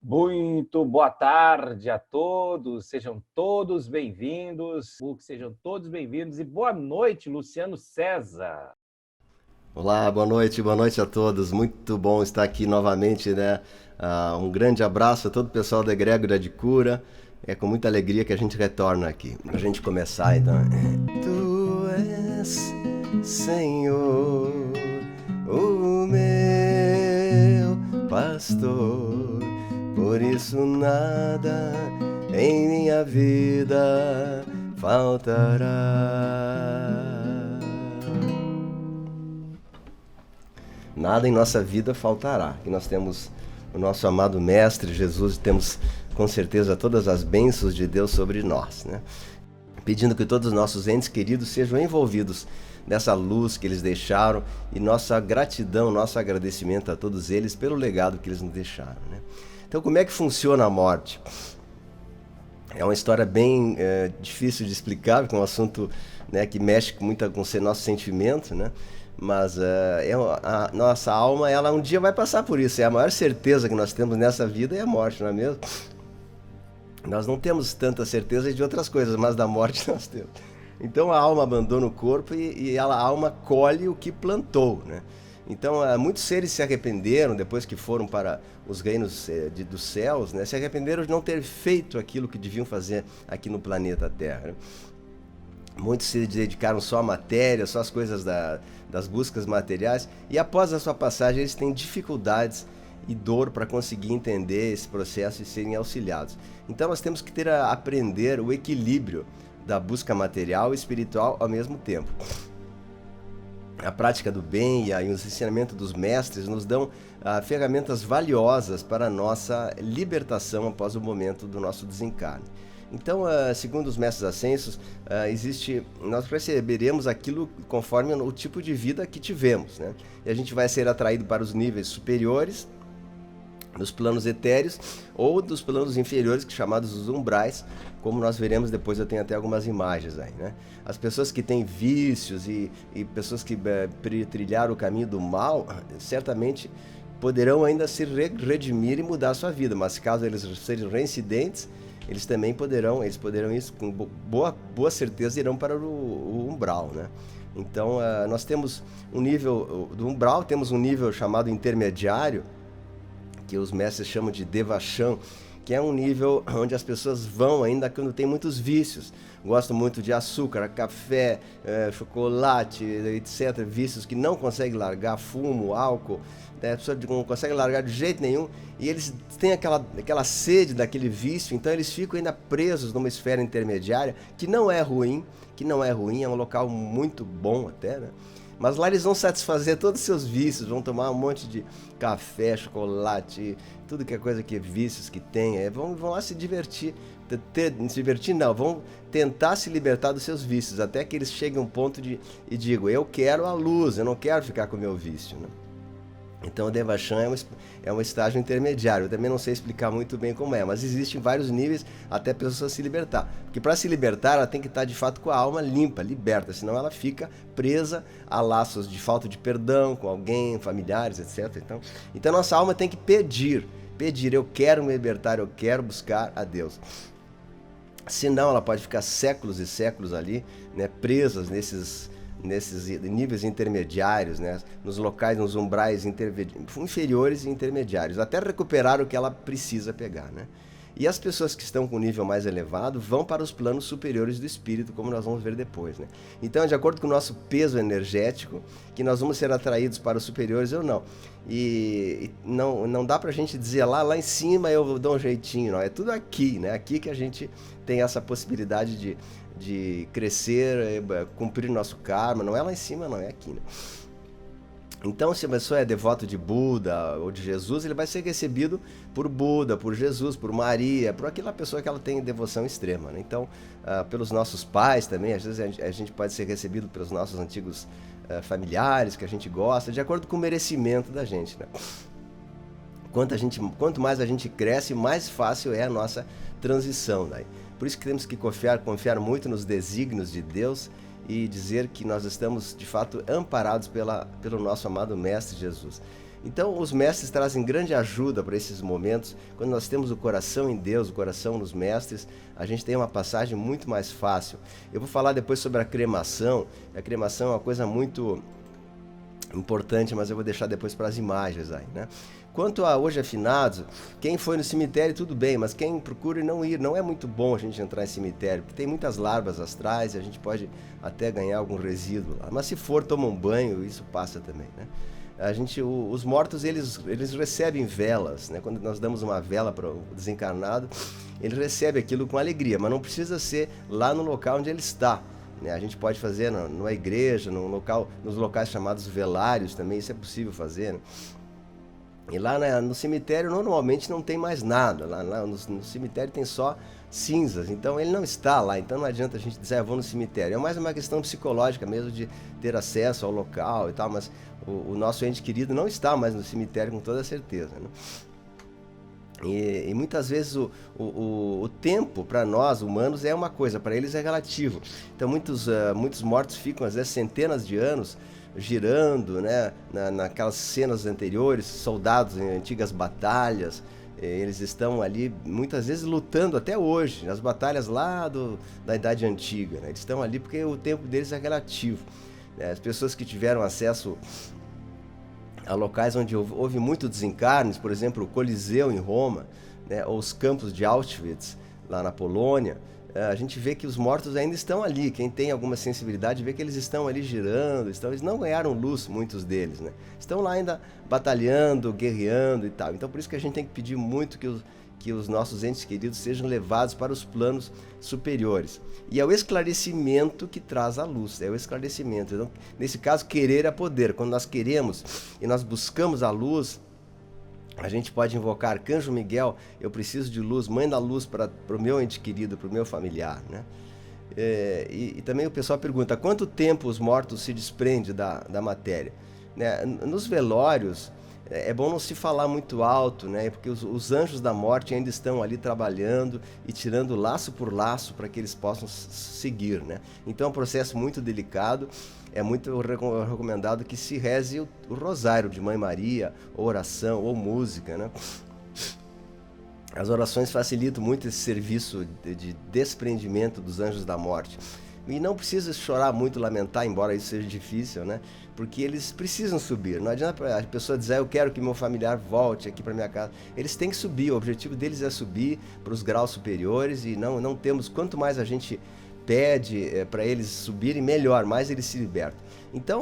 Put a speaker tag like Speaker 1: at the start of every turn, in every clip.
Speaker 1: Muito boa tarde a todos, sejam todos bem-vindos, e boa noite, Luciano César.
Speaker 2: Olá, boa noite a todos. Muito bom estar aqui novamente, né? Um grande abraço a todo o pessoal da Egrégora de Cura. É com muita alegria que a gente retorna aqui. Pra gente começar, então. Tu és, Senhor, o meu pastor, por isso nada em minha vida faltará. Nada em nossa vida faltará. E nós temos o nosso amado Mestre Jesus e temos com certeza todas as bênçãos de Deus sobre nós, né? Pedindo que todos os nossos entes queridos sejam envolvidos nessa luz que eles deixaram e nossa gratidão, nosso agradecimento a todos eles pelo legado que eles nos deixaram, né? Então, como é que funciona a morte? É uma história bem difícil de explicar, porque é um assunto, né, que mexe muito com o nosso sentimento, né? Mas a nossa alma, ela um dia vai passar por isso. É a maior certeza que nós temos nessa vida é a morte, não é mesmo? Nós não temos tanta certeza de outras coisas, mas da morte nós temos. Então a alma abandona o corpo e a alma colhe o que plantou, né? Então muitos seres se arrependeram depois que foram para os reinos dos céus, né? Se arrependeram de não ter feito aquilo que deviam fazer aqui no planeta Terra, né? Muitos se dedicaram só à matéria, só às coisas das buscas materiais, e após a sua passagem eles têm dificuldades e dor para conseguir entender esse processo e serem auxiliados. Então nós temos que aprender o equilíbrio da busca material e espiritual ao mesmo tempo. A prática do bem e os ensinamentos dos mestres nos dão ferramentas valiosas para a nossa libertação após o momento do nosso desencarne. Então, segundo os mestres ascensos, nós receberemos aquilo conforme o tipo de vida que tivemos, né? E a gente vai ser atraído para os níveis superiores, nos planos etéreos, ou dos planos inferiores, chamados os umbrais, como nós veremos depois. Eu tenho até algumas imagens aí, né? As pessoas que têm vícios e pessoas que trilharam o caminho do mal, certamente poderão ainda se redimir e mudar a sua vida, mas caso eles sejam reincidentes, eles poderão isso com boa certeza, irão para o umbral, né? Então nós temos um nível do umbral, temos um nível chamado intermediário, que os mestres chamam de Devachan, que é um nível onde as pessoas vão ainda quando tem muitos vícios. Gostam muito de açúcar, café, chocolate, etc. Vícios que não conseguem largar, fumo, álcool, né? A pessoa não consegue largar de jeito nenhum, e eles têm aquela sede daquele vício, então eles ficam ainda presos numa esfera intermediária, que não é ruim, é um local muito bom até, né? Mas lá eles vão satisfazer todos os seus vícios, vão tomar um monte de café, chocolate, tudo que é coisa que é vícios que tem, vão lá se divertir. Vão tentar se libertar dos seus vícios, até que eles cheguem a um ponto e digam: eu quero a luz, eu não quero ficar com o meu vício, né? Então o Devachan é um estágio intermediário. Eu também não sei explicar muito bem como é, mas existem vários níveis até a pessoa se libertar. Porque para se libertar, ela tem que estar de fato com a alma limpa, liberta, senão ela fica presa a laços de falta de perdão com alguém, familiares, etc. Então nossa alma tem que pedir, eu quero me libertar, eu quero buscar a Deus. Senão ela pode ficar séculos e séculos ali, né, presas nesses níveis intermediários, né, nos locais, nos umbrais inferiores e intermediários, até recuperar o que ela precisa pegar, né? E as pessoas que estão com nível mais elevado vão para os planos superiores do espírito, como nós vamos ver depois, né? Então é de acordo com o nosso peso energético que nós vamos ser atraídos para os superiores ou não. E não dá pra gente dizer lá em cima eu dou um jeitinho, não. É tudo aqui, né? Aqui que a gente tem essa possibilidade de crescer, cumprir nosso karma. Não é lá em cima, não, é aqui, né? Então, se a pessoa é devoto de Buda ou de Jesus, ele vai ser recebido por Buda, por Jesus, por Maria, por aquela pessoa que ela tem devoção extrema, né? Então, pelos nossos pais também, às vezes a gente pode ser recebido pelos nossos antigos familiares que a gente gosta, de acordo com o merecimento da gente, né? Quanto mais a gente cresce, mais fácil é a nossa transição, né? Por isso que temos que confiar muito nos desígnios de Deus e dizer que nós estamos de fato amparados pelo nosso amado Mestre Jesus. Então, os mestres trazem grande ajuda para esses momentos. Quando nós temos o coração em Deus, o coração nos mestres, a gente tem uma passagem muito mais fácil. Eu vou falar depois sobre a cremação. A cremação é uma coisa muito importante, mas eu vou deixar depois para as imagens aí, né? Quanto a hoje finados, quem foi no cemitério tudo bem, mas quem procura não ir, não é muito bom a gente entrar em cemitério, porque tem muitas larvas astrais e a gente pode até ganhar algum resíduo lá. Mas se for, toma um banho, isso passa também, né? Os mortos, eles recebem velas, né? Quando nós damos uma vela para o desencarnado, ele recebe aquilo com alegria, mas não precisa ser lá no local onde ele está. A gente pode fazer numa igreja, nos locais chamados velários também, isso é possível fazer, né? E lá no cemitério normalmente não tem mais nada, lá no cemitério tem só cinzas, então ele não está lá, então não adianta a gente dizer, eu vou no cemitério. É mais uma questão psicológica mesmo de ter acesso ao local e tal, mas o nosso ente querido não está mais no cemitério com toda certeza, né? E muitas vezes o tempo para nós humanos é uma coisa, para eles é relativo. Então muitos mortos ficam às vezes centenas de anos girando, né, naquelas cenas anteriores, soldados em antigas batalhas, eles estão ali muitas vezes lutando até hoje, nas batalhas lá da Idade Antiga, né? Eles estão ali porque o tempo deles é relativo, né? As pessoas que tiveram acesso a locais onde houve muito desencarnes, por exemplo, o Coliseu em Roma, né, ou os campos de Auschwitz, lá na Polônia, a gente vê que os mortos ainda estão ali. Quem tem alguma sensibilidade vê que eles estão ali girando, eles não ganharam luz, muitos deles, né? Estão lá ainda batalhando, guerreando e tal. Então por isso que a gente tem que pedir muito que os nossos entes queridos sejam levados para os planos superiores. E é o esclarecimento que traz a luz, é o esclarecimento. Então, nesse caso, querer é poder. Quando nós queremos e nós buscamos a luz, a gente pode invocar Arcanjo Miguel, eu preciso de luz, mãe da luz para o meu ente querido, para o meu familiar, né? E também o pessoal pergunta, quanto tempo os mortos se desprendem da matéria? Né? Nos velórios, é bom não se falar muito alto, né? Porque os anjos da morte ainda estão ali trabalhando e tirando laço por laço para que eles possam seguir, né? Então é um processo muito delicado. É muito recomendado que se reze o rosário de Mãe Maria, ou oração, ou música, né? As orações facilitam muito esse serviço de desprendimento dos anjos da morte. E não precisa chorar muito, lamentar, embora isso seja difícil, né? Porque eles precisam subir. Não adianta a pessoa dizer, eu quero que meu familiar volte aqui para minha casa. Eles têm que subir, o objetivo deles é subir para os graus superiores e não temos, quanto mais a gente pede para eles subirem, melhor, mais eles se libertam. Então,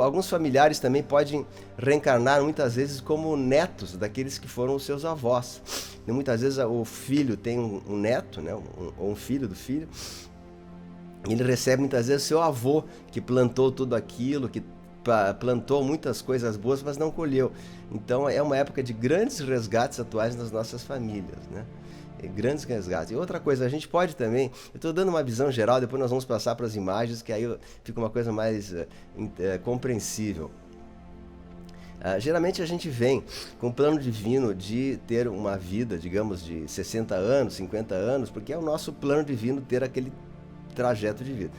Speaker 2: alguns familiares também podem reencarnar muitas vezes como netos daqueles que foram os seus avós. E muitas vezes o filho tem um neto, né, ou um filho do filho, e ele recebe muitas vezes seu avô, que plantou tudo aquilo, que plantou muitas coisas boas, mas não colheu. Então, é uma época de grandes resgates atuais nas nossas famílias, né? Grandes resgates. E outra coisa, a gente pode também, eu estou dando uma visão geral, depois nós vamos passar para as imagens, que aí fica uma coisa mais compreensível. Geralmente a gente vem com o plano divino de ter uma vida, digamos, de 60 anos, 50 anos, porque é o nosso plano divino ter aquele trajeto de vida.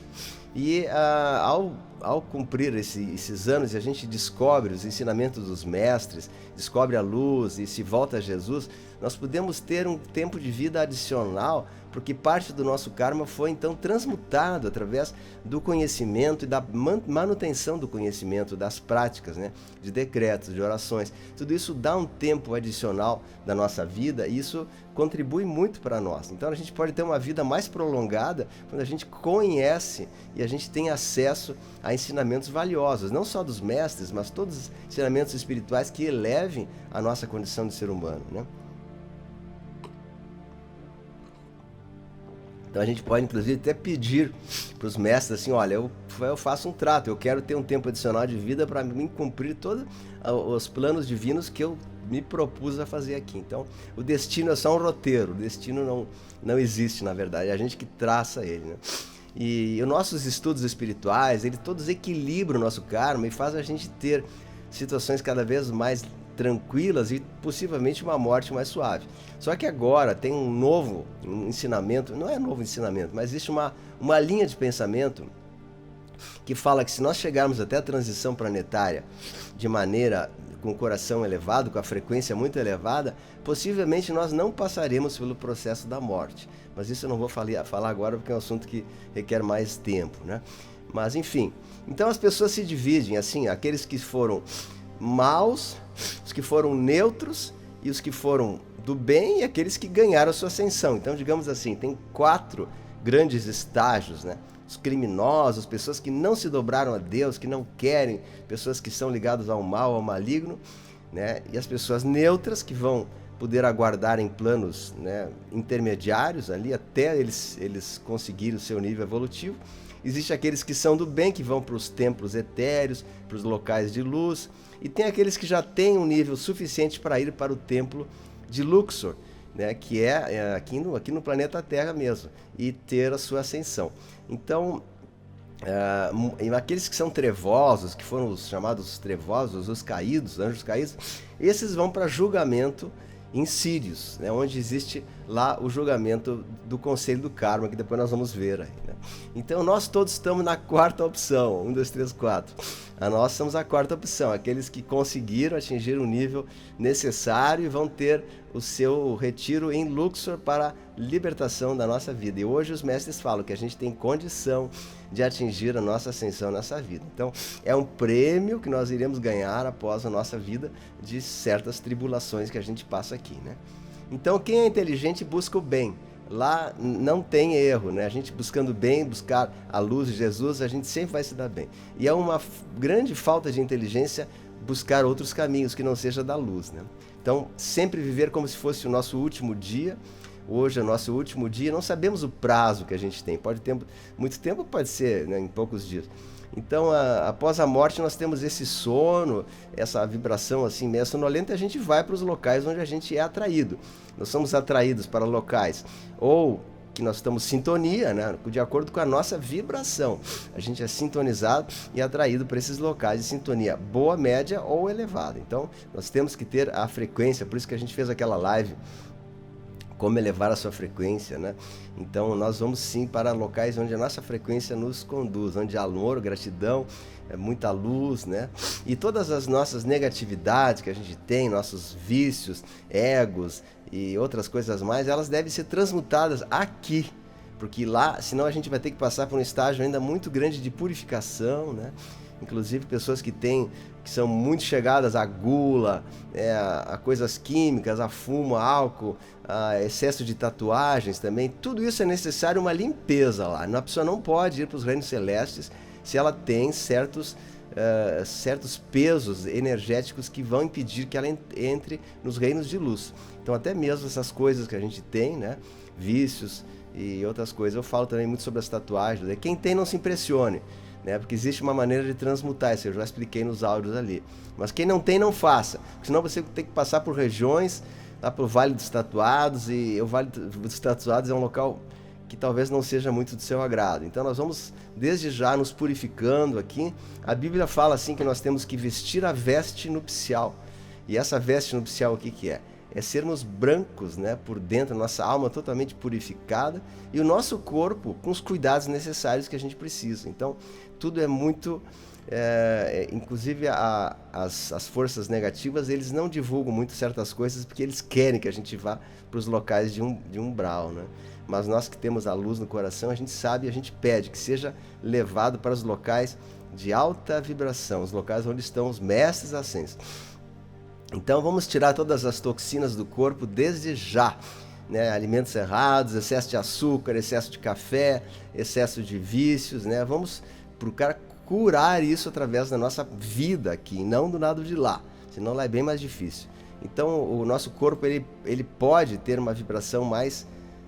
Speaker 2: E ao cumprir esses anos e a gente descobre os ensinamentos dos mestres, descobre a luz e se volta a Jesus, nós podemos ter um tempo de vida adicional, porque parte do nosso karma foi então transmutado através do conhecimento e da manutenção do conhecimento, das práticas, né? De decretos, de orações. Tudo isso dá um tempo adicional da nossa vida e isso contribui muito para nós. Então a gente pode ter uma vida mais prolongada quando a gente conhece e a gente tem acesso a ensinamentos valiosos, não só dos mestres, mas todos os ensinamentos espirituais que elevem a nossa condição de ser humano, né? Então a gente pode inclusive até pedir para os mestres assim, olha, eu faço um trato, eu quero ter um tempo adicional de vida para mim cumprir todos os planos divinos que eu me propus a fazer aqui. Então o destino é só um roteiro, o destino não existe na verdade, é a gente que traça ele, né? E os nossos estudos espirituais, eles todos equilibram o nosso karma e fazem a gente ter situações cada vez mais tranquilas e possivelmente uma morte mais suave. Só que agora tem um novo ensinamento, não é novo ensinamento, mas existe uma linha de pensamento que fala que se nós chegarmos até a transição planetária de maneira com o coração elevado, com a frequência muito elevada, possivelmente nós não passaremos pelo processo da morte. Mas isso eu não vou falar agora porque é um assunto que requer mais tempo, né? Mas enfim, então as pessoas se dividem assim, aqueles que foram maus, os que foram neutros e os que foram do bem e aqueles que ganharam a sua ascensão. Então, digamos assim, tem 4 grandes estágios, né? Os criminosos, pessoas que não se dobraram a Deus, que não querem, pessoas que são ligadas ao mal, ao maligno, né? E as pessoas neutras que vão poder aguardar em planos, né, intermediários ali até eles conseguirem o seu nível evolutivo. Existem aqueles que são do bem, que vão para os templos etéreos, para os locais de luz, e tem aqueles que já têm um nível suficiente para ir para o templo de Luxor, né, que é aqui no planeta Terra mesmo, e ter a sua ascensão. Então, aqueles que são trevosos, que foram os chamados trevosos, os caídos, anjos caídos, esses vão para julgamento em Sírios, né, onde existe lá o julgamento do Conselho do Karma, que depois nós vamos ver aí, né? Então nós todos estamos na 4ª opção, 1, 2, 3, 4. Nós somos a 4ª opção, aqueles que conseguiram atingir o nível necessário e vão ter o seu retiro em Luxor para a libertação da nossa vida. E hoje os mestres falam que a gente tem condição de atingir a nossa ascensão nessa vida. Então é um prêmio que nós iremos ganhar após a nossa vida de certas tribulações que a gente passa aqui, né? Então quem é inteligente busca o bem. Lá não tem erro, né? A gente buscando o bem, buscar a luz de Jesus, a gente sempre vai se dar bem. E é uma grande falta de inteligência buscar outros caminhos que não seja da luz, né? Então, sempre viver como se fosse o nosso último dia. Hoje é o nosso último dia, não sabemos o prazo que a gente tem. Pode ter muito tempo, pode ser, né, em poucos dias. Então, após a morte, nós temos esse sono, essa vibração assim meio sonolenta, e a gente vai para os locais onde a gente é atraído. Nós somos atraídos para locais ou que nós estamos em sintonia, né, de acordo com a nossa vibração. A gente é sintonizado e atraído para esses locais de sintonia boa, média ou elevada. Então, nós temos que ter a frequência, por isso que a gente fez aquela live, como elevar a sua frequência, né? Então nós vamos sim para locais onde a nossa frequência nos conduz, onde há amor, gratidão, muita luz, né? E todas as nossas negatividades que a gente tem, nossos vícios, egos e outras coisas mais, elas devem ser transmutadas aqui, porque lá, senão a gente vai ter que passar por um estágio ainda muito grande de purificação, né? Inclusive pessoas que são muito chegadas à gula, a coisas químicas, a fumo, a álcool, a excesso de tatuagens também. Tudo isso é necessário uma limpeza lá. A pessoa não pode ir para os reinos celestes se ela tem certos pesos energéticos que vão impedir que ela entre nos reinos de luz. Então até mesmo essas coisas que a gente tem, né, vícios e outras coisas. Eu falo também muito sobre as tatuagens. Quem tem, não se impressione, né? Porque existe uma maneira de transmutar isso, eu já expliquei nos áudios ali. Mas quem não tem, não faça, porque senão você tem que passar por regiões, lá para o Vale dos Tatuados, e o Vale dos Tatuados é um local que talvez não seja muito do seu agrado. Então nós vamos desde já nos purificando aqui. A Bíblia fala assim que nós temos que vestir a veste nupcial. E essa veste nupcial o que é? É sermos brancos, né, por dentro, nossa alma totalmente purificada e o nosso corpo com os cuidados necessários que a gente precisa. Então, tudo é muito... inclusive as forças negativas, eles não divulgam muito certas coisas porque eles querem que a gente vá para os locais de umbral, né? Mas nós que temos a luz no coração, a gente sabe e a gente pede que seja levado para os locais de alta vibração, os locais onde estão os mestres ascensos. Então vamos tirar todas as toxinas do corpo desde já, né? Alimentos errados, excesso de açúcar, excesso de café, excesso de vícios, né? Vamos procurar curar isso através da nossa vida aqui, não do lado de lá, senão lá é bem mais difícil. Então o nosso corpo ele pode ter uma vibração mais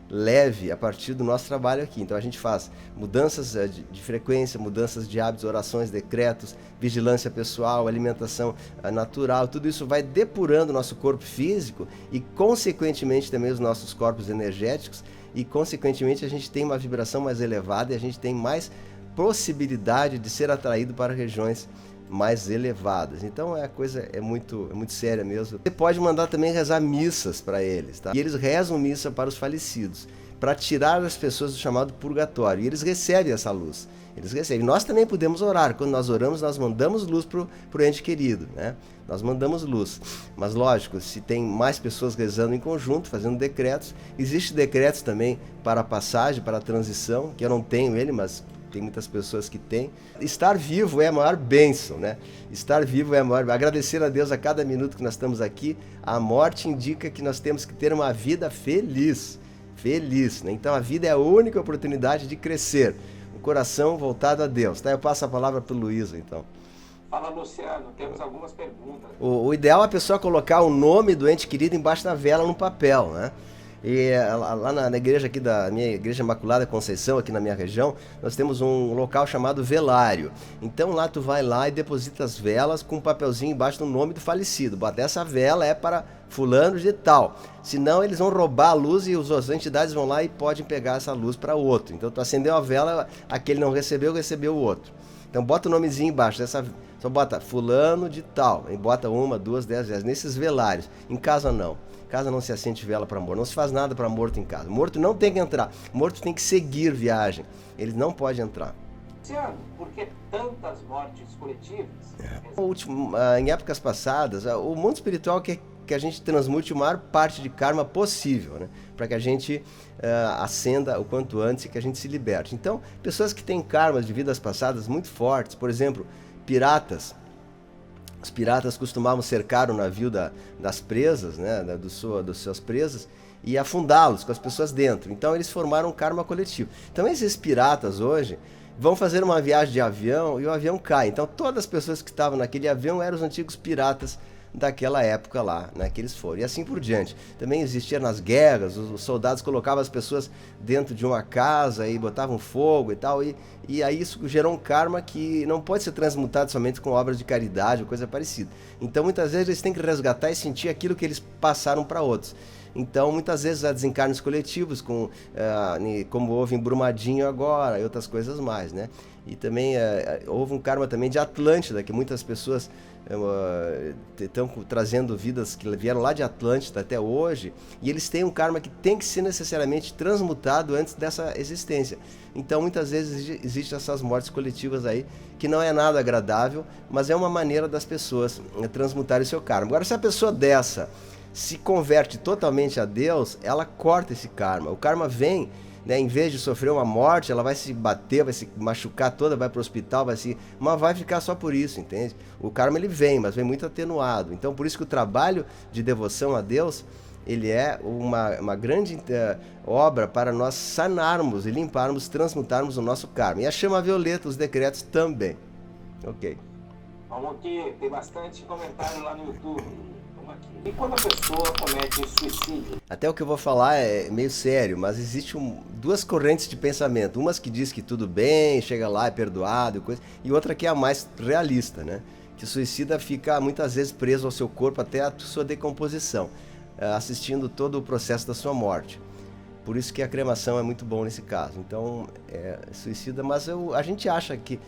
Speaker 2: leve a partir do nosso trabalho aqui. Então a gente faz mudanças de frequência, mudanças de hábitos, orações, decretos, vigilância pessoal, alimentação natural, tudo isso vai depurando o nosso corpo físico e consequentemente também os nossos corpos energéticos, e consequentemente a gente tem uma vibração mais elevada e a gente tem mais possibilidade de ser atraído para regiões mais elevadas. Então a coisa é muito séria mesmo. Você pode mandar também rezar missas para eles, tá? E eles rezam missa para os falecidos, para tirar as pessoas do chamado purgatório, e eles recebem essa luz. Eles recebem. Nós também podemos orar. Quando nós oramos, nós mandamos luz para o ente querido, né? Nós mandamos luz. Mas, lógico, se tem mais pessoas rezando em conjunto, fazendo decretos, existem decretos também para a passagem, para a transição, que eu não tenho ele, mas tem muitas pessoas que têm. Estar vivo é a maior bênção, né? Estar vivo é a maior... Agradecer a Deus a cada minuto que nós estamos aqui. A morte indica que nós temos que ter uma vida feliz. Feliz, né? Então, a vida é a única oportunidade de crescer. O coração voltado a Deus. Tá? Eu passo a palavra para o Luísa, então.
Speaker 1: Fala, Luciano. Temos algumas perguntas.
Speaker 2: O ideal é a pessoa colocar o nome do ente querido embaixo da vela no papel, né? E lá na igreja aqui da minha Igreja Imaculada Conceição, aqui na minha região, nós temos um local chamado velário. Então lá tu vai lá e deposita as velas com um papelzinho embaixo do nome do falecido. Bota, essa vela é para fulano de tal. Senão eles vão roubar a luz e as entidades vão lá e podem pegar essa luz para outro. Então tu acendeu a vela, aquele não recebeu, recebeu o outro. Então bota o nomezinho embaixo dessa... Só bota fulano de tal. E bota 1, 2, 10 vezes. Nesses velários. Em casa não. Em casa não se acende vela para morto. Não se faz nada para morto em casa. Morto não tem que entrar. Morto tem que seguir viagem. Ele não pode entrar.
Speaker 1: Luciano, por que tantas mortes coletivas?
Speaker 2: Em épocas passadas, o mundo espiritual quer que a gente transmute a maior parte de karma possível, né? Para que a gente ascenda o quanto antes e que a gente se liberte. Então, pessoas que têm karmas de vidas passadas muito fortes, por exemplo, piratas. Os piratas costumavam cercar o navio das presas, né, dos seus presas, e afundá-los com as pessoas dentro. Então eles formaram um karma coletivo. Então esses piratas hoje vão fazer uma viagem de avião e o avião cai. Então todas as pessoas que estavam naquele avião eram os antigos piratas daquela época lá, né, que eles foram. E assim por diante. Também existia nas guerras, os soldados colocavam as pessoas dentro de uma casa e botavam fogo e tal, e aí isso gerou um karma que não pode ser transmutado somente com obras de caridade ou coisa parecida. Então muitas vezes eles têm que resgatar e sentir aquilo que eles passaram para outros. Então muitas vezes há desencarnes coletivos, como houve em Brumadinho agora e outras coisas mais, né? E também houve um karma também de Atlântida, que muitas pessoas estão trazendo vidas que vieram lá de Atlântida até hoje, e eles têm um karma que tem que ser necessariamente transmutado antes dessa existência. Então muitas vezes existem essas mortes coletivas aí, que não é nada agradável, mas é uma maneira das pessoas transmutarem o seu karma. Agora, se a pessoa dessa se converte totalmente a Deus, ela corta esse karma. O karma vem, né, em vez de sofrer uma morte, ela vai se bater, vai se machucar toda, vai para o hospital, mas vai ficar só por isso, entende? O karma ele vem, mas vem muito atenuado. Então por isso que o trabalho de devoção a Deus, ele é uma grande obra para nós sanarmos e limparmos, transmutarmos o nosso karma. E a chama violeta, os decretos também. Ok.
Speaker 1: Vamos aqui, tem bastante comentário lá no YouTube. E quando a pessoa comete suicídio?
Speaker 2: Até o que eu vou falar é meio sério, mas existem duas correntes de pensamento. Umas que diz que tudo bem, chega lá, é perdoado, e outra que é a mais realista, né? Que o suicida fica muitas vezes preso ao seu corpo até a sua decomposição, assistindo todo o processo da sua morte. Por isso que a cremação é muito bom nesse caso. Então, suicida, mas a gente acha que,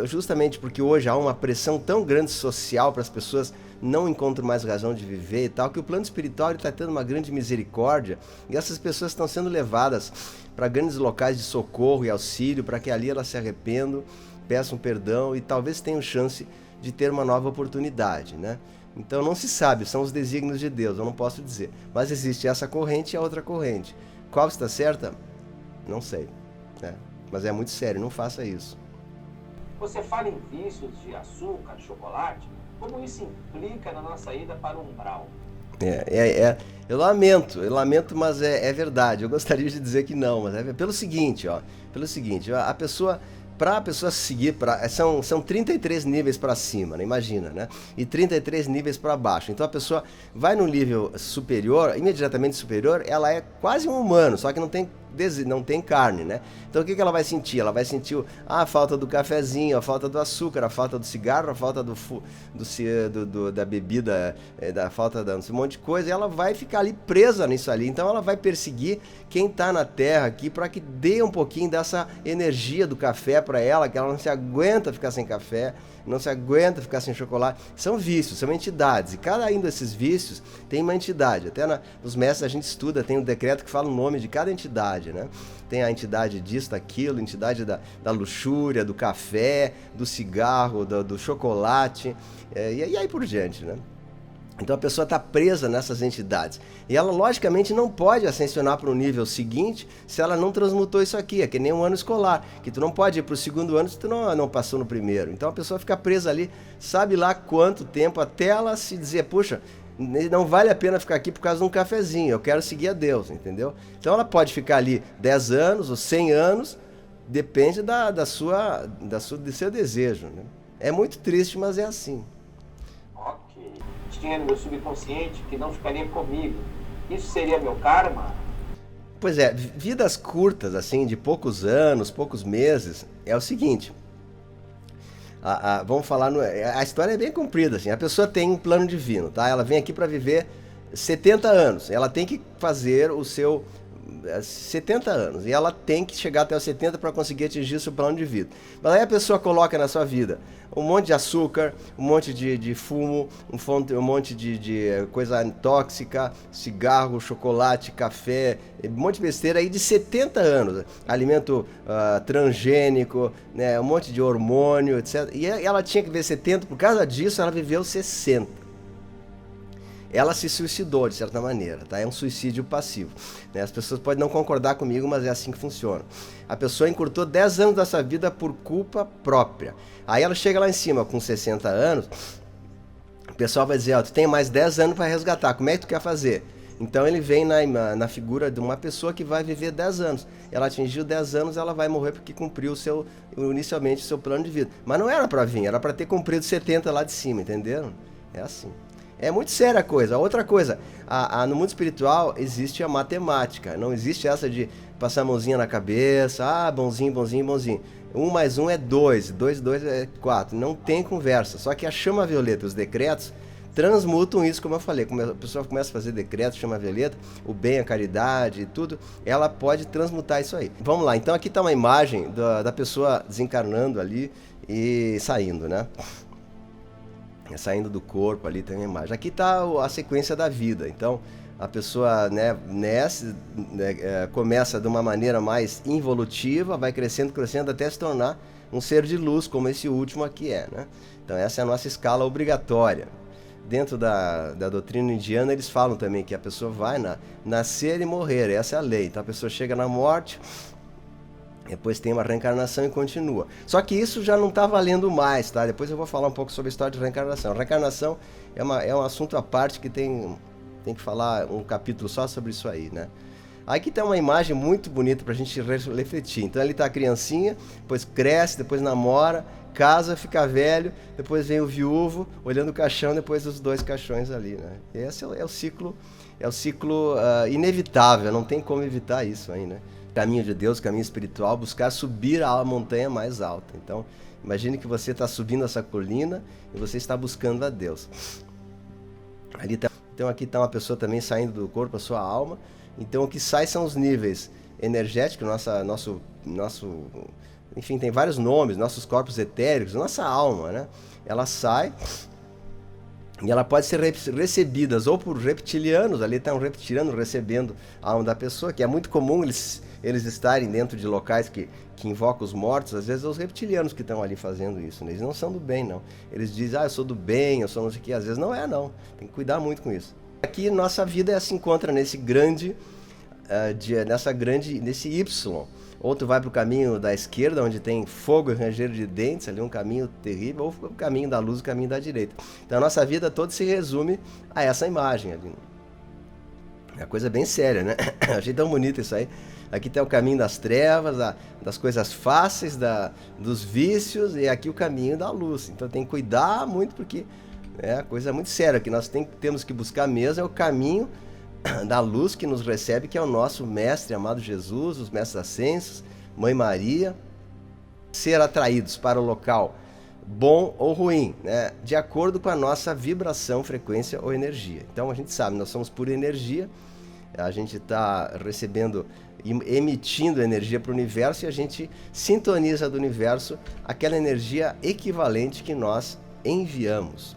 Speaker 2: justamente porque hoje há uma pressão tão grande social para as pessoas não encontram mais razão de viver e tal, que o plano espiritual está tendo uma grande misericórdia e essas pessoas estão sendo levadas para grandes locais de socorro e auxílio, para que ali elas se arrependam, peçam perdão e talvez tenham chance de ter uma nova oportunidade, né? Então não se sabe, são os desígnios de Deus, eu não posso dizer. Mas existe essa corrente e a outra corrente. Qual está certa? Não sei, né? Mas é muito sério, não faça isso.
Speaker 1: Você fala em vícios de açúcar, chocolate, como isso implica na nossa ida para o umbral?
Speaker 2: Eu lamento, mas é verdade. Eu gostaria de dizer que não, mas é pelo seguinte, a pessoa... Para a pessoa seguir, são 33 níveis para cima, né? Imagina, né? E 33 níveis para baixo. Então a pessoa vai no nível superior, imediatamente superior, ela é quase um humano, só que não tem carne, né? Então o que ela vai sentir? Ela vai sentir a falta do cafezinho, a falta do açúcar, a falta do cigarro, a falta da bebida, da falta de um monte de coisa, e ela vai ficar ali presa nisso ali. Então ela vai perseguir quem está na Terra aqui para que dê um pouquinho dessa energia do café para ela, que ela não se aguenta ficar sem café, não se aguenta ficar sem chocolate. São vícios, são entidades, e cada um desses vícios tem uma entidade. Até nos mestres a gente estuda, tem um decreto que fala o nome de cada entidade. entidade, né? Tem a entidade disso, daquilo, a entidade da luxúria, do café, do cigarro, do chocolate, e aí por diante, né? Então a pessoa está presa nessas entidades. E ela, logicamente, não pode ascensionar para o nível seguinte se ela não transmutou isso aqui. É que nem um ano escolar, que tu não pode ir para o segundo ano se tu não passou no primeiro. Então a pessoa fica presa ali, sabe lá quanto tempo, até ela se dizer, puxa, não vale a pena ficar aqui por causa de um cafezinho, eu quero seguir a Deus, entendeu? Então ela pode ficar ali 10 anos ou 100 anos, depende do seu desejo, né? É muito triste, mas é assim.
Speaker 1: Tinha no meu subconsciente que não ficaria comigo. Isso seria meu karma?
Speaker 2: Pois é, vidas curtas, assim, de poucos anos, poucos meses, é o seguinte. Vamos falar, a história é bem comprida, assim. A pessoa tem um plano divino, tá? Ela vem aqui para viver 70 anos. Ela tem que fazer o seu 70 anos. E ela tem que chegar até os 70 para conseguir atingir o seu plano de vida. Mas aí a pessoa coloca na sua vida um monte de açúcar, um monte de fumo, um monte de coisa tóxica, cigarro, chocolate, café, um monte de besteira aí de 70 anos. Alimento transgênico, né, um monte de hormônio, etc. E ela tinha que ver 70, por causa disso ela viveu 60. Ela se suicidou, de certa maneira, tá? É um suicídio passivo, né? As pessoas podem não concordar comigo, mas é assim que funciona. A pessoa encurtou 10 anos dessa vida por culpa própria. Aí ela chega lá em cima com 60 anos, o pessoal vai dizer, ó, tu tem mais 10 anos para resgatar, como é que tu quer fazer? Então ele vem na figura de uma pessoa que vai viver 10 anos. Ela atingiu 10 anos, ela vai morrer porque cumpriu inicialmente o seu plano de vida. Mas não era para vir, era para ter cumprido 70 lá de cima, entenderam? É assim. É muito séria a coisa. Outra coisa, no mundo espiritual existe a matemática. Não existe essa de passar a mãozinha na cabeça, bonzinho, bonzinho, bonzinho. 1 mais 1 é 2, 2 é 4. Não tem conversa. Só que a chama violeta, os decretos, transmutam isso, como eu falei. Como a pessoa começa a fazer decretos, chama violeta, o bem, a caridade e tudo, ela pode transmutar isso aí. Vamos lá, então aqui está uma imagem da pessoa desencarnando ali e saindo, né? Saindo do corpo ali tem uma imagem. Aqui está a sequência da vida. Então a pessoa, né, começa de uma maneira mais involutiva, vai crescendo até se tornar um ser de luz, como esse último aqui é, né? Então essa é a nossa escala obrigatória. Dentro da doutrina indiana eles falam também que a pessoa vai nascer e morrer, essa é a lei. Então a pessoa chega na morte, depois tem uma reencarnação e continua. Só que isso já não está valendo mais, tá? Depois eu vou falar um pouco sobre a história de reencarnação. A reencarnação é um assunto à parte que tem que falar um capítulo só sobre isso aí, né? Aqui tem uma imagem muito bonita pra gente refletir. Então ele tá criancinha, depois cresce, depois namora, casa, fica velho, depois vem o viúvo, olhando o caixão, depois os 2 caixões ali, né? E esse é o ciclo inevitável, não tem como evitar isso aí, né? Caminho de Deus, caminho espiritual, buscar subir a montanha mais alta. Então, imagine que você está subindo essa colina e você está buscando a Deus. Então aqui está uma pessoa também saindo do corpo, a sua alma. Então o que sai são os níveis energéticos, enfim, tem vários nomes, nossos corpos etéricos, nossa alma, né? Ela sai e ela pode ser recebida ou por reptilianos, ali está um reptiliano recebendo a alma da pessoa, que é muito comum eles estarem dentro de locais que invocam os mortos. Às vezes é os reptilianos que estão ali fazendo isso, né? Eles não são do bem, não. Eles dizem, eu sou do bem, eu sou não sei o que. Às vezes não é, não. Tem que cuidar muito com isso. Aqui nossa vida se encontra nesse Y. Ou tu vai para o caminho da esquerda, onde tem fogo e ranger de dentes, ali um caminho terrível, ou o caminho da luz, o caminho da direita. Então a nossa vida toda se resume a essa imagem ali. É uma coisa bem séria, né? Achei tão bonito isso aí. Aqui tem o caminho das trevas, das coisas fáceis, dos vícios, e aqui o caminho da luz. Então tem que cuidar muito, porque é uma coisa muito séria. O que nós temos que buscar mesmo é o caminho da luz que nos recebe, que é o nosso mestre amado Jesus, os mestres ascensos, Mãe Maria. Ser atraídos para o local bom ou ruim, né? De acordo com a nossa vibração, frequência ou energia. Então a gente sabe, nós somos pura energia, a gente está recebendo, emitindo energia para o universo, e a gente sintoniza do universo aquela energia equivalente que nós enviamos.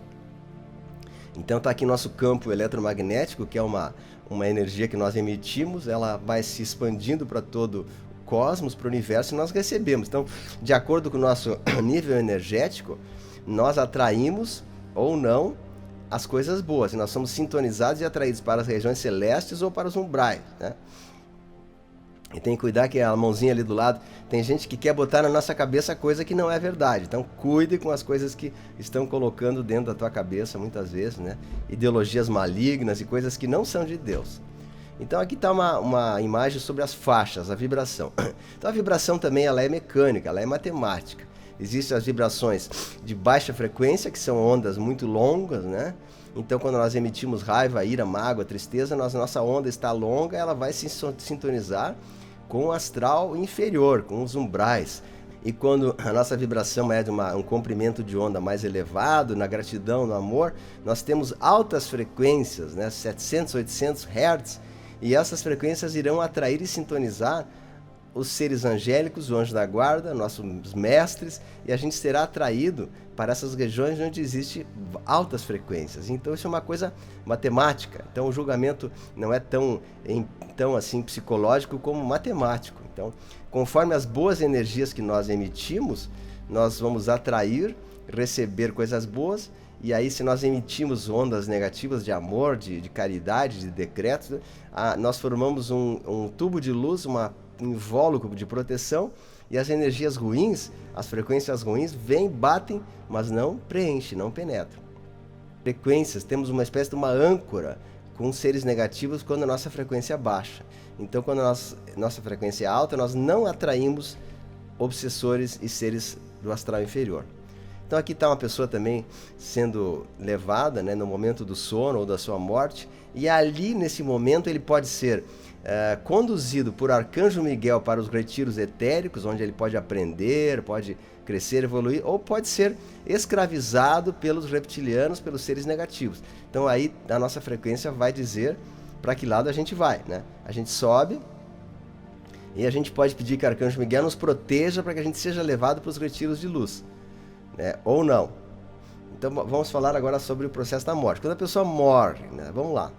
Speaker 2: Então está aqui nosso campo eletromagnético, que é uma uma energia que nós emitimos, ela vai se expandindo para todo o cosmos, para o universo, e nós recebemos. Então, de acordo com o nosso nível energético, nós atraímos ou não as coisas boas. E nós somos sintonizados e atraídos para as regiões celestes ou para os umbrais, né? E tem que cuidar que a mãozinha ali do lado, tem gente que quer botar na nossa cabeça coisa que não é verdade. Então cuide com as coisas que estão colocando dentro da tua cabeça muitas vezes, né? Ideologias malignas e coisas que não são de Deus. Então aqui está uma imagem sobre as faixas, a vibração. Então a vibração também ela é mecânica, ela é matemática. Existem as vibrações de baixa frequência, que são ondas muito longas, né? Então quando nós emitimos raiva, ira, mágoa, tristeza, nossa onda está longa, ela vai se sintonizar com o astral inferior, com os umbrais. E quando a nossa vibração é de um comprimento de onda mais elevado, na gratidão, no amor, nós temos altas frequências, né? 700, 800 Hz, e essas frequências irão atrair e sintonizar os seres angélicos, o anjo da guarda, nossos mestres, e a gente será atraído para essas regiões onde existe altas frequências. Então isso é uma coisa matemática. Então o julgamento não é tão assim psicológico como matemático. Então, conforme as boas energias que nós emitimos, nós vamos atrair, receber coisas boas. E aí, se nós emitimos ondas negativas de amor, de caridade, de decretos, nós formamos um tubo de luz, um invólucro de proteção, e as energias ruins, as frequências ruins, vêm, batem, mas não preenchem, não penetram. Frequências, temos uma espécie de uma âncora com seres negativos quando a nossa frequência baixa. Então, quando a nossa frequência é alta, nós não atraímos obsessores e seres do astral inferior. Então aqui está uma pessoa também sendo levada, né, no momento do sono ou da sua morte, e ali nesse momento ele pode ser conduzido por Arcanjo Miguel para os retiros etéricos, onde ele pode aprender, pode crescer, evoluir, ou pode ser escravizado pelos reptilianos, pelos seres negativos. Então aí a nossa frequência vai dizer para que lado a gente vai, né? A gente sobe e a gente pode pedir que Arcanjo Miguel nos proteja para que a gente seja levado para os retiros de luz, né? Ou não. Então vamos falar agora sobre o processo da morte. Quando a pessoa morre, né? Vamos lá.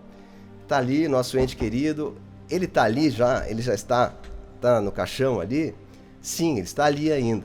Speaker 2: Está ali nosso ente querido, ele está ali já, ele já está no caixão ali? Sim, ele está ali ainda.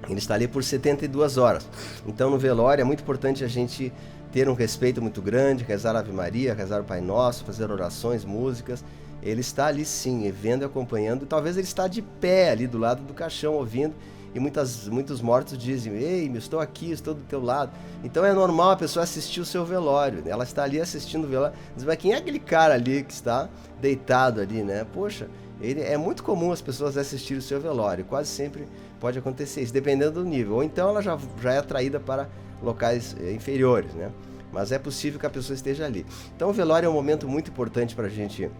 Speaker 2: Ele está ali por 72 horas. Então no velório é muito importante a gente ter um respeito muito grande, rezar a Ave Maria, rezar o Pai Nosso, fazer orações, músicas. Ele está ali sim, vendo e acompanhando. Talvez ele está de pé ali do lado do caixão, ouvindo. E muitos mortos dizem: ei, estou aqui, estou do teu lado. Então é normal a pessoa assistir o seu velório. Ela está ali assistindo o velório. Diz: mas quem é aquele cara ali que está deitado ali, né? Poxa, é muito comum as pessoas assistirem o seu velório. Quase sempre pode acontecer isso, dependendo do nível. Ou então ela já é atraída para locais inferiores, né? Mas é possível que a pessoa esteja ali. Então o velório é um momento muito importante para a gente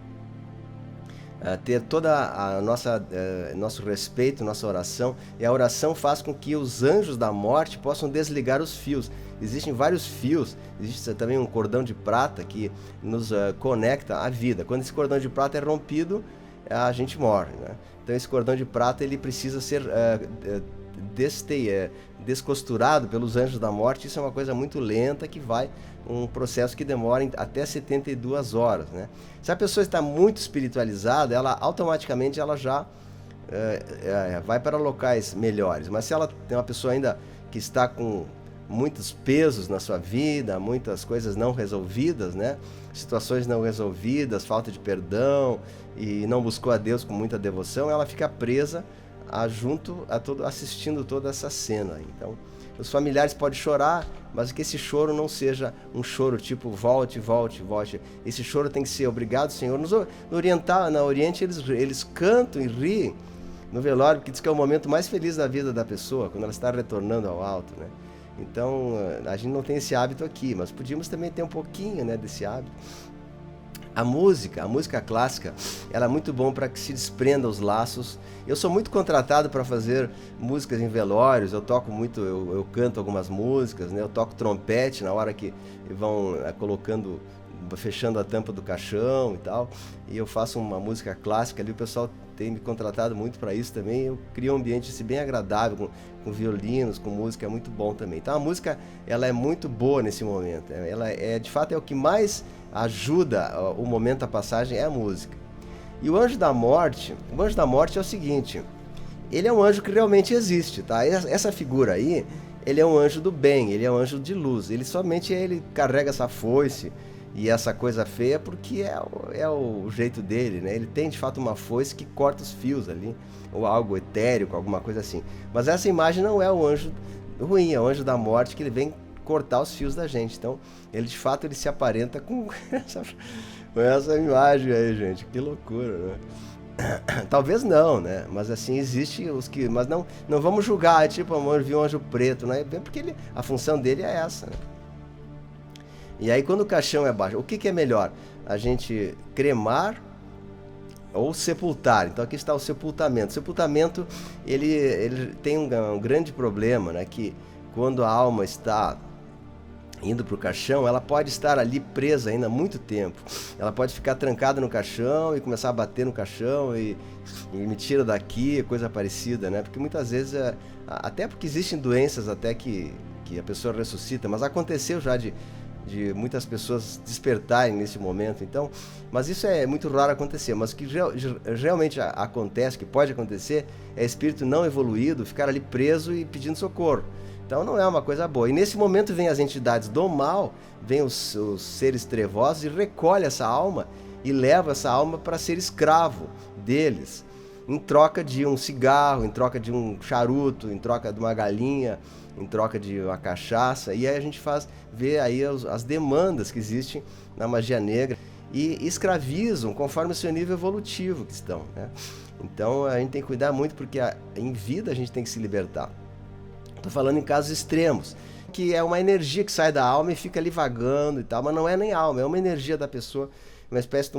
Speaker 2: ter toda a nosso respeito, nossa oração. E a oração faz com que os anjos da morte possam desligar os fios. Existem vários fios, existe também um cordão de prata que nos conecta à vida. Quando esse cordão de prata é rompido, a gente morre, né? Então esse cordão de prata ele precisa ser descosturado pelos anjos da morte. Isso é uma coisa muito lenta, que vai um processo que demora até 72 horas, né? Se a pessoa está muito espiritualizada, ela automaticamente já vai para locais melhores. Mas se ela tem uma pessoa ainda que está com muitos pesos na sua vida, muitas coisas não resolvidas, né? Situações não resolvidas, falta de perdão, e não buscou a Deus com muita devoção, ela fica presa assistindo toda essa cena. Então, os familiares podem chorar, mas que esse choro não seja um choro tipo volte, volte, volte. Esse choro tem que ser: obrigado, Senhor. No Oriente eles cantam e riem no velório, porque diz que é o momento mais feliz da vida da pessoa, quando ela está retornando ao alto, né? Então, a gente não tem esse hábito aqui, mas podíamos também ter um pouquinho, né, desse hábito. A música clássica, ela é muito bom para que se desprenda os laços. Eu sou muito contratado para fazer músicas em velórios, eu toco muito, eu canto algumas músicas, né? Eu toco trompete na hora que vão fechando a tampa do caixão e tal, e eu faço uma música clássica ali, o pessoal tem me contratado muito para isso também. Eu crio um ambiente assim, bem agradável, com violinos, com música, é muito bom também. Então a música, ela é muito boa nesse momento. Ela de fato é o que mais ajuda o momento da passagem, é a música. E o anjo da morte é o seguinte, ele é um anjo que realmente existe, tá? Essa figura aí, ele é um anjo do bem, ele é um anjo de luz. Ele carrega essa foice e essa coisa feia porque é o jeito dele, né? Ele tem de fato uma foice que corta os fios ali, ou algo etérico, alguma coisa assim. Mas essa imagem não é o anjo ruim, é o anjo da morte, que ele vem cortar os fios da gente. Então, ele de fato ele se aparenta com essa imagem aí, gente. Que loucura, né? Talvez não, né? Mas assim, existe os que... Mas não vamos julgar, tipo, amor, viu um anjo preto, né? Porque a função dele é essa, né? E aí, quando o caixão é baixo, o que é melhor? A gente cremar ou sepultar? Então, aqui está o sepultamento. O sepultamento, ele tem um grande problema, né? Que quando a alma está indo para o caixão, ela pode estar ali presa ainda há muito tempo. Ela pode ficar trancada no caixão e começar a bater no caixão e me tira daqui, coisa parecida, né? Porque muitas vezes, até porque existem doenças até que a pessoa ressuscita, mas aconteceu já de muitas pessoas despertarem nesse momento. Então, mas isso é muito raro acontecer. Mas o que realmente acontece, que pode acontecer, é espírito não evoluído ficar ali preso e pedindo socorro. Então não é uma coisa boa. E nesse momento vem as entidades do mal, vem os seres trevosos e recolhe essa alma e leva essa alma para ser escravo deles, em troca de um cigarro, em troca de um charuto, em troca de uma galinha, em troca de uma cachaça. E aí a gente vê aí as demandas que existem na magia negra e escravizam conforme o seu nível evolutivo que estão, né? Então a gente tem que cuidar muito, porque em vida a gente tem que se libertar. Estou falando em casos extremos, que é uma energia que sai da alma e fica ali vagando e tal, mas não é nem alma, é uma energia da pessoa, uma espécie de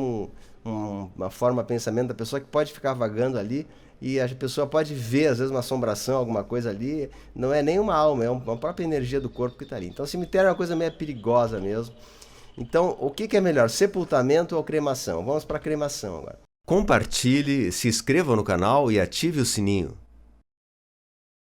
Speaker 2: uma forma de pensamento da pessoa que pode ficar vagando ali, e a pessoa pode ver, às vezes, uma assombração, alguma coisa ali, não é nem uma alma, é uma própria energia do corpo que está ali. Então o cemitério é uma coisa meio perigosa mesmo. Então, o que é melhor, sepultamento ou cremação? Vamos para a cremação agora.
Speaker 3: Compartilhe, se inscreva no canal e ative o sininho.